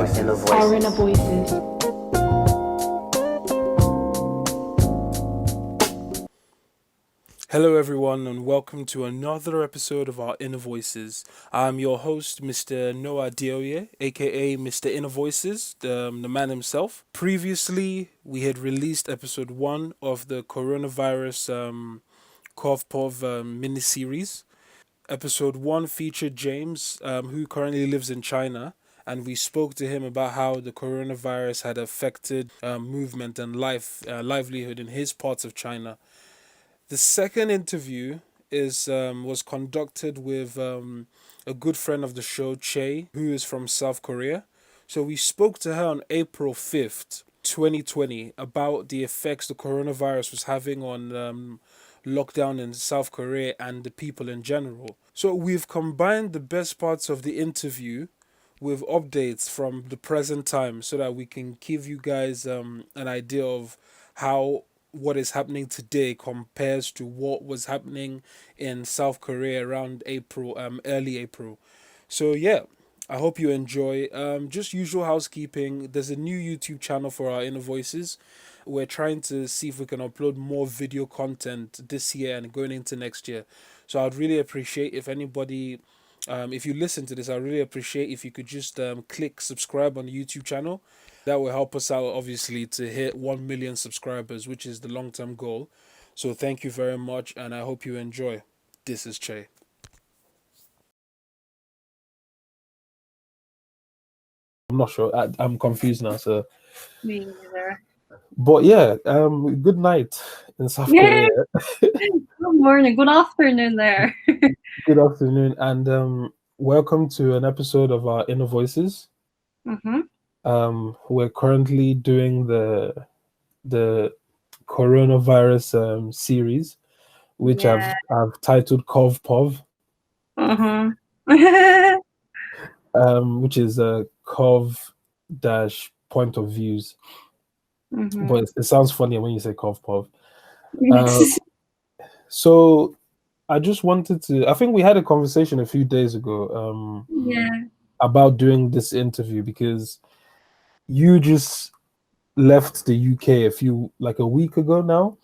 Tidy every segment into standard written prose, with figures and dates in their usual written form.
voices. Our inner voices. Hello, everyone, and welcome to another episode of our Inner Voices. I'm your host, Mr. Noah Dioye, aka Mr. Inner Voices, the man himself. Previously, we had released episode 1 of the coronavirus COV-POV mini-series. Episode 1 featured James, who currently lives in China, and we spoke to him about how the coronavirus had affected movement and livelihood in his parts of China. The second interview was conducted with a good friend of the show, Chae, who is from South Korea. So we spoke to her on April 5th, 2020, about the effects the coronavirus was having on lockdown in South Korea and the people in general. So we've combined the best parts of the interview with updates from the present time so that we can give you guys an idea of how what is happening today compares to what was happening in South Korea around April, early April. So yeah, I hope you enjoy. Just usual housekeeping. There's a new YouTube channel for our Inner Voices. We're trying to see if we can upload more video content this year and going into next year. So I'd really appreciate if anybody, if you listen to this, I really appreciate if you could just click subscribe on the YouTube channel. That will help us out, obviously, to hit 1 million subscribers, which is the long-term goal. So thank you very much, and I hope you enjoy. This is Chae. I'm not sure. I'm confused now. So, Me neither. but yeah, good night in South Yeah. Korea. Good morning, good afternoon there. Good afternoon, and welcome to an episode of our Inner Voices. Mm-hmm. We're currently doing the coronavirus series, which Yeah. I've titled COV-POV, Mm-hmm. which is a COV dash point of views. Mm-hmm. But it sounds funnier when you say COV-POV. So I just wanted to. I think we had a conversation a few days ago. Yeah. About doing this interview because you just left the UK a week ago now.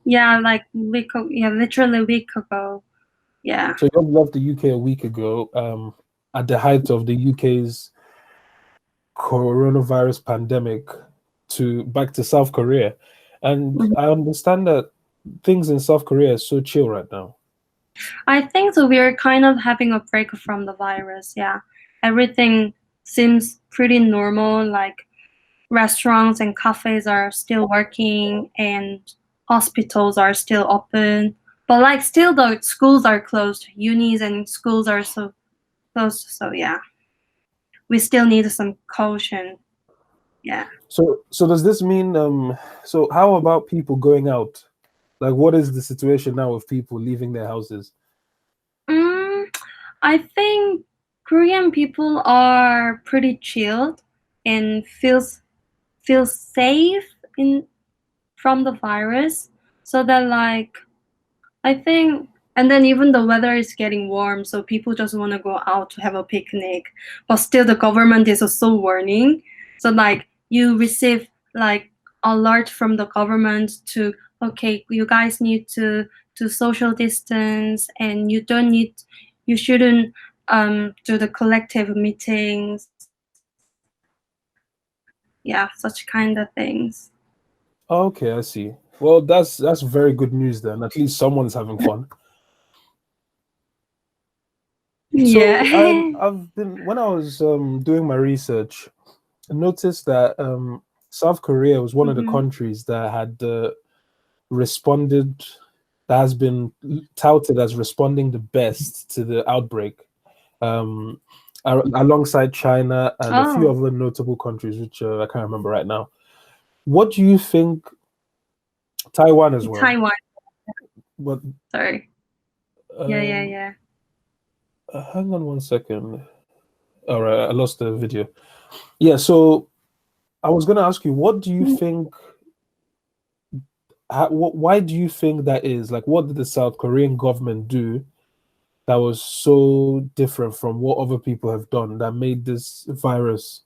Yeah, like literally a week ago. Yeah. So you left the UK a week ago, at the height of the UK's coronavirus pandemic, back to South Korea, and Mhm. I understand that things in South Korea are so chill right now. I think so. We're kind of having a break from the virus. Yeah. Everything seems pretty normal. Like restaurants and cafes are still working and hospitals are still open. But like still the schools are closed. Unis and schools are so closed. So yeah. We still need some caution. Yeah. So does this mean so how about people going out? Like, what is the situation now with people leaving their houses? I think Korean people are pretty chilled and feels safe from the virus. So that like I think and then even the weather is getting warm, so people just want to go out to have a picnic. But still the government is also warning. So like you receive like alert from the government to okay, you guys need to social distance and you shouldn't do the collective meetings. Yeah, such kind of things. Okay, I see. Well, that's very good news then. At least someone's having fun. Yeah. So I've been when I was doing my research, I noticed that South Korea was one of the countries that had responded, that has been touted as responding the best to the outbreak, alongside China and a few other notable countries, which I can't remember right now. What do you think? Taiwan as well. Taiwan. But sorry. Yeah. Hang on one second. All right, I lost the video. Yeah, so I was going to ask you, what do you think? Why do you think that is? Like, what did the South Korean government do that was so different from what other people have done that made this virus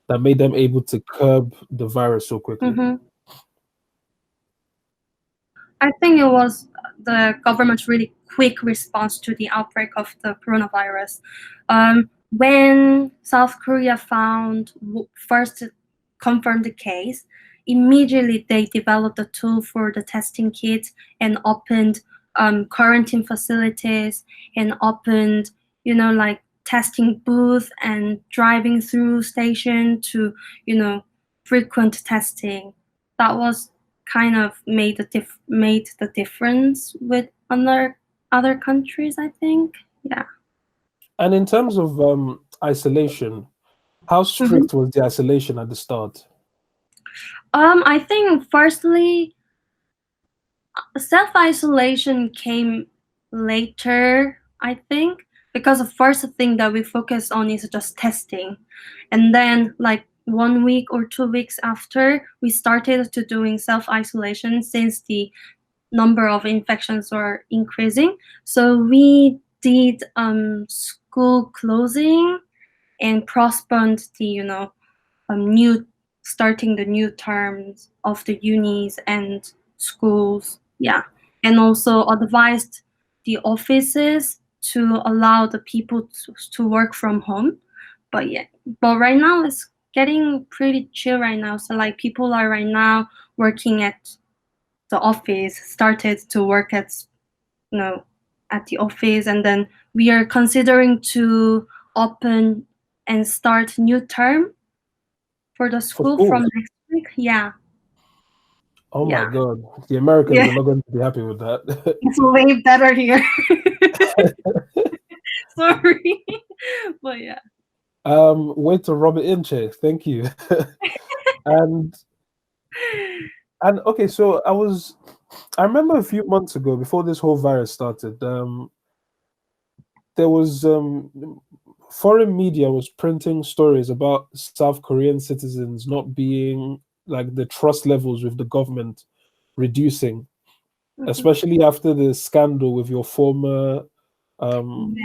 that made them able to curb the virus so quickly? Mm-hmm. I think it was the government's really quick response to the outbreak of the coronavirus. When South Korea found first confirmed the case, immediately they developed a tool for the testing kits and opened quarantine facilities and opened, like testing booth and driving through station to, frequent testing. That was kind of made the difference with other countries, I think. Yeah. And in terms of isolation, how Mhm. strict was the isolation at the start? I think firstly, self-isolation came later, I think, because the first thing that we focus on is just testing. And then like 1 week or 2 weeks after, we started to doing self-isolation since the number of infections were increasing. So we did school closing and postponed the new starting the new terms of the unis and schools. Yeah, and also advised the offices to allow the people to work from home. But yeah, but right now it's getting pretty chill right now. So like people are right now working at the office, started to work you know at the office, and then we are considering to open and start new term for the For school from schools? next week. Yeah, Oh my yeah, God. The Americans yeah. are not going to be happy with that. It's way better here. Sorry, but yeah. Way to rub it in, Chae. Thank you. And okay, so I remember a few months ago, before this whole virus started, there was foreign media was printing stories about South Korean citizens not being like the trust levels with the government reducing, Mhm. especially after the scandal um Yeah,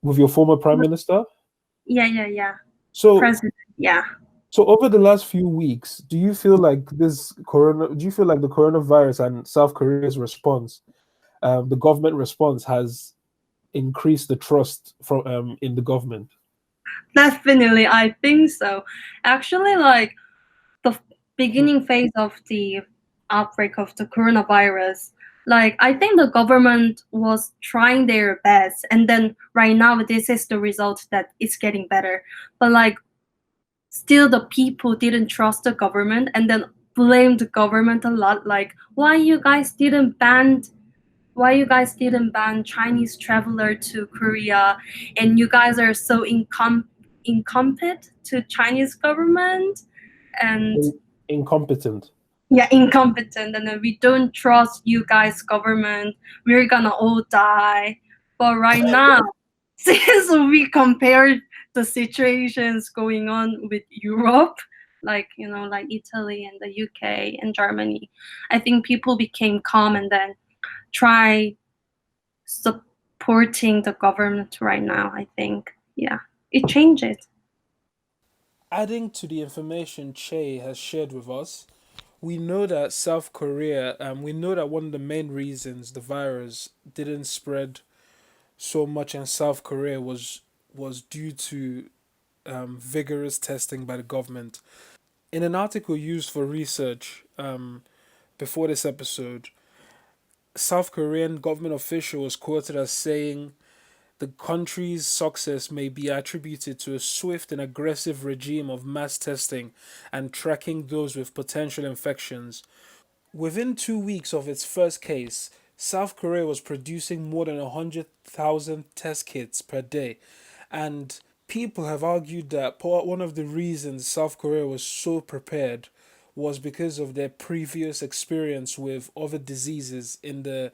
with your former prime minister. yeah, yeah, yeah. So President. Yeah. so over the last few weeks, do you feel like the coronavirus and South Korea's response, the government response has increased the trust from in the government? Definitely, I think so. Actually, like the beginning phase of the outbreak of the coronavirus, like I think the government was trying their best, and then right now this is the result that it's getting better. But like still the people didn't trust the government and then blamed the government a lot, like why you guys didn't ban Chinese traveler to Korea, and you guys are so incompetent to Chinese government, and Incompetent. yeah, incompetent, and then we don't trust you guys government, we're gonna all die. But right now, since we compare the situations going on with Europe, like like Italy and the UK and Germany, I think people became calm and then try supporting the government right now. I think, yeah, it changes. Adding to the information Che has shared with us, we know that South Korea, we know that one of the main reasons the virus didn't spread so much in South Korea was due to vigorous testing by the government. In an article used for research before this episode, South Korean government official was quoted as saying the country's success may be attributed to a swift and aggressive regime of mass testing and tracking those with potential infections. Within 2 weeks of its first case, South Korea was producing more than 100,000 test kits per day. And people have argued that one of the reasons South Korea was so prepared was because of their previous experience with other diseases in their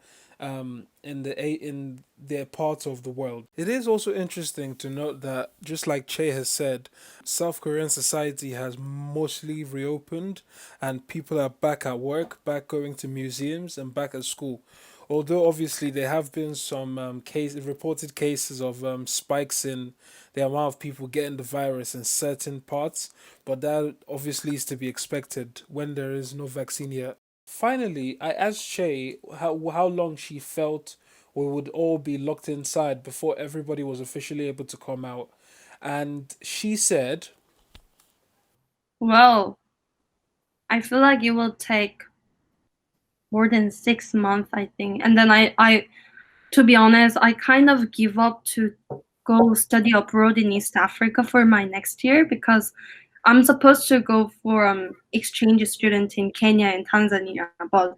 part of the world. It is also interesting to note that, just like Che has said, South Korean society has mostly reopened and people are back at work, back going to museums, and back at school. Although obviously there have been some reported cases of spikes in the amount of people getting the virus in certain parts, but that obviously is to be expected when there is no vaccine yet. Finally, I asked Chae how long she felt we would all be locked inside before everybody was officially able to come out, and she said, Well, I feel like it will take more than 6 months, I think. And then to be honest, I kind of give up to go study abroad in East Africa for my next year because I'm supposed to go for exchange student in Kenya and Tanzania, but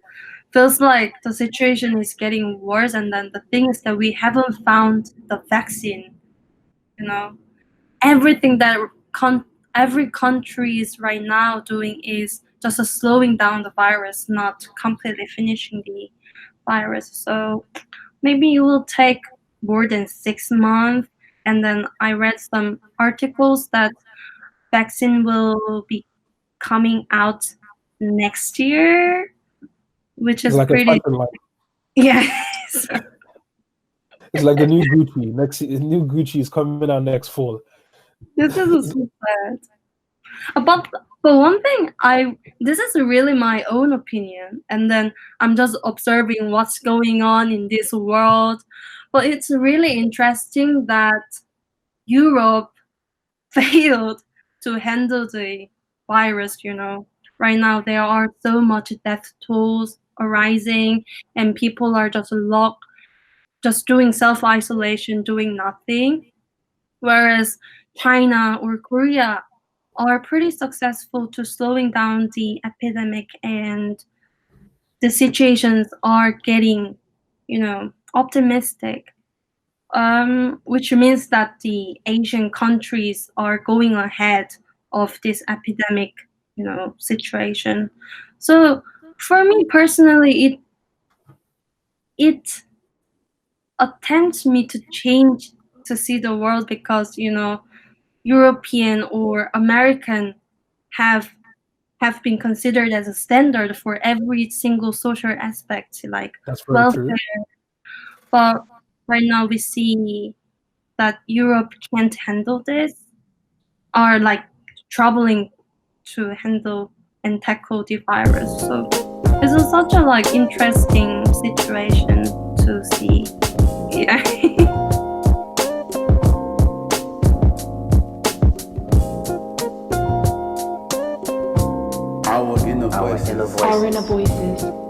feels like the situation is getting worse. And then the thing is that we haven't found the vaccine. You know, everything that every country is right now doing is just slowing down the virus, not completely finishing the virus. So maybe it will take more than 6 months. And then I read some articles that vaccine will be coming out next year, which it's is like a pretty, fashion line. yeah. It's like the new Gucci. New Gucci is coming out next fall. This is so sad. But one thing, this is really my own opinion, and then I'm just observing what's going on in this world. But it's really interesting that Europe failed to handle the virus. Right now there are so much death tolls arising, and people are just locked, just doing self-isolation, doing nothing. Whereas China or Korea are pretty successful to slowing down the epidemic, and the situations are getting, optimistic. Which means that the Asian countries are going ahead of this epidemic, situation. So for me personally, it attempts me to change to see the world because European or American have been considered as a standard for every single social aspect, like That's very true. welfare. But right now we see that Europe can't handle this, are like troubling to handle and tackle the virus. So this is such a interesting situation to see. Yeah. Our inner voices.